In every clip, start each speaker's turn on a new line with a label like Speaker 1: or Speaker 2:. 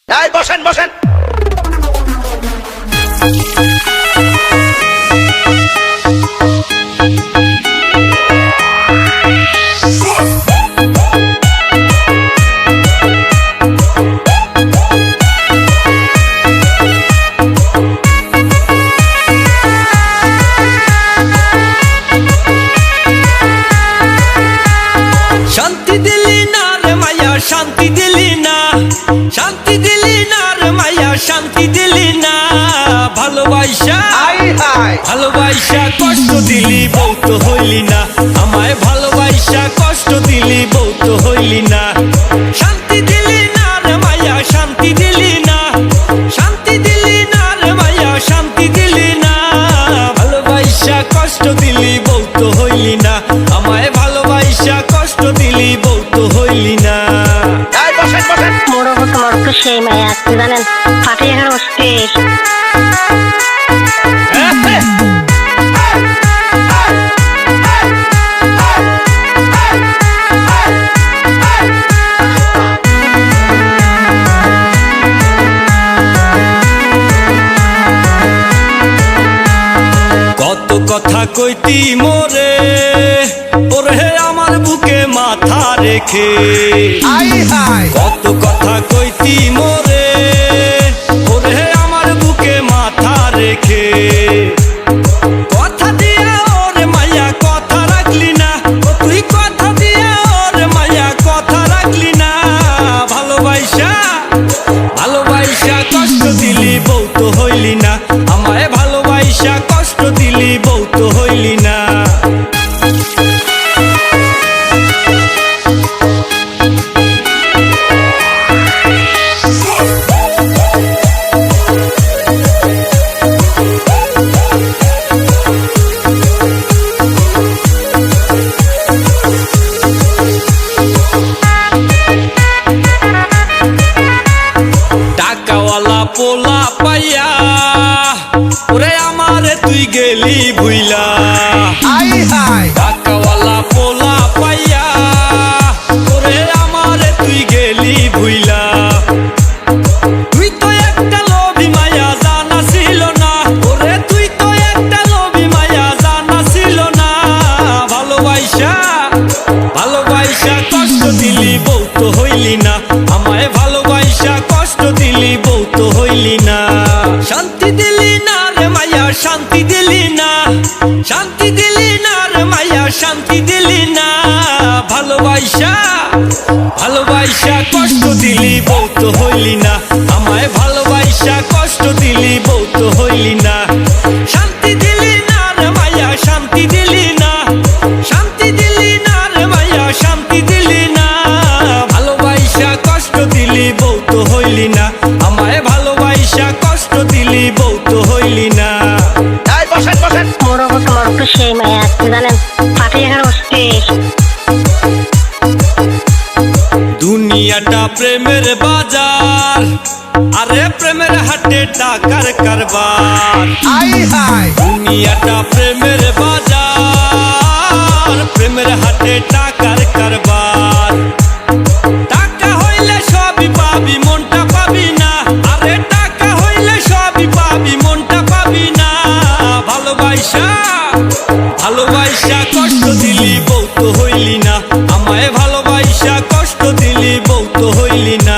Speaker 1: এই বসেন বসেন।
Speaker 2: শান্তি দিলি না রে মায়া, শান্তি দিলি না, শান্তি দিলি না রে মায়া, শান্তি দিলি না। ভালোবাসা ভালোবাসা কষ্ট দিলি বউ তো হইলি না, আমায় ভালোবাসা কষ্ট দিলি বউ তো হইলি না। শান্তি দিলি না রে মায়া, শান্তি দিলি না, শান্তি দিলি না রে মায়া, শান্তি দিলি না। ভালোবাসা কষ্ট দিলি বউ তো হইলি না, আমায় ভালোবাসা কষ্ট দিলি বউ তো হইলি না।
Speaker 3: মোড়ো তোমার তো সেই মায়া আপনি জানেন, ফাটে এখানে অস্থির।
Speaker 2: কত কথা কইতি মোরে, ওরে আমার বুকে মাথা রেখে। কত কথা কইতি মোরে, ওরে আমার বুকে মাথা রেখে। কথা দিয়া ওরে মায়া কথা রাখলি না, ও তুই কথা দিয়া ওরে মায়া কথা রাখলি না। ভালোবাসা ভালোবাসা কষ্ট দিলি বউ তো হইলি না, আমায় ভালোবাসা কষ্ট দিলি বউ তো হইলি না। টাকাওয়ালা পোলা পাইয়া ওরে আমারে তুই গেলি ভুইলা। টাকাওয়ালা পোলা পাইয়া ওরে আমারে তুই গেলি ভুইলা। তুই তো একটা লোভী মায়া জানা ছিল না, ওরে তুই তো একটা লোভী মায়া জানা ছিল না। ভালোবাসা ভালোবাসা কষ্ট দিলি বউ তো হইলি না, আমায় ভালোবাসা কষ্ট দিলি বউ তো হইলি না। শান্তি দিলি না রে মায়া, শান্তি দিলি না, শান্তি দিলি না রে মায়া, শান্তি দিলি না। ভালোবাসা ভালোবাসা কষ্ট দিলি বউ তো হইলি না, আমায় ভালোবাসা কষ্ট দিলি বউ তো হইলি না। শান্তি দিলি না রে মায়া, শান্তি দিলি না, শান্তি দিলি না রে মায়া, শান্তি দিলি না। ভালোবাসা কষ্ট দিলি বউ তো হইলি না, আমায় ভালোবাসা কষ্ট দিলি বউ তো হইলি না।
Speaker 3: মোড়ো তোমার তো সেই মায়া আপনি জানেন, ফাটে এখানে অস্থির।
Speaker 2: দুনিয়াটা প্রেমের বাজার, আরে প্রেমের হাটে টাকার কারবার। দুনিয়াটা প্রেমের বাজার, প্রেমের হাটে টাকার কারবার। টাকা হইলে সবই পাবি মনটা পাবি না, আরে টাকা হইলে সবই পাবি মনটা পাবি না। ভালোবাসা ভালোবাসা কষ্ট দিলি বউ তো হইলি না, আমায় ভালোবাসা কষ্ট দিলি বউ তো হইলি না।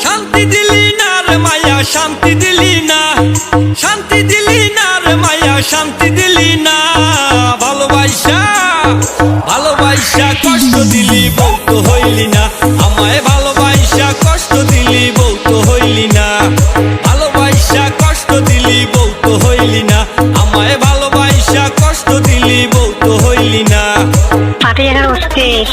Speaker 2: শান্তি দিলি না রে মায়া, শান্তি দিলি না, শান্তি দিলি না রে মায়া, শান্তি দিলি না। ভালোবাসা ভালোবাসা কষ্ট দিলি বউ তো হইলি না, আমায় ভালোবাসা কষ্ট দিলি বউ তো হইলি না। ভালোবাসা কষ্ট দিলি বউ তো হইলি না, আমায় ভালোবাসা কষ্ট দিলি বউ তো হইলি না।
Speaker 3: ফাটে এখানে অস্থির।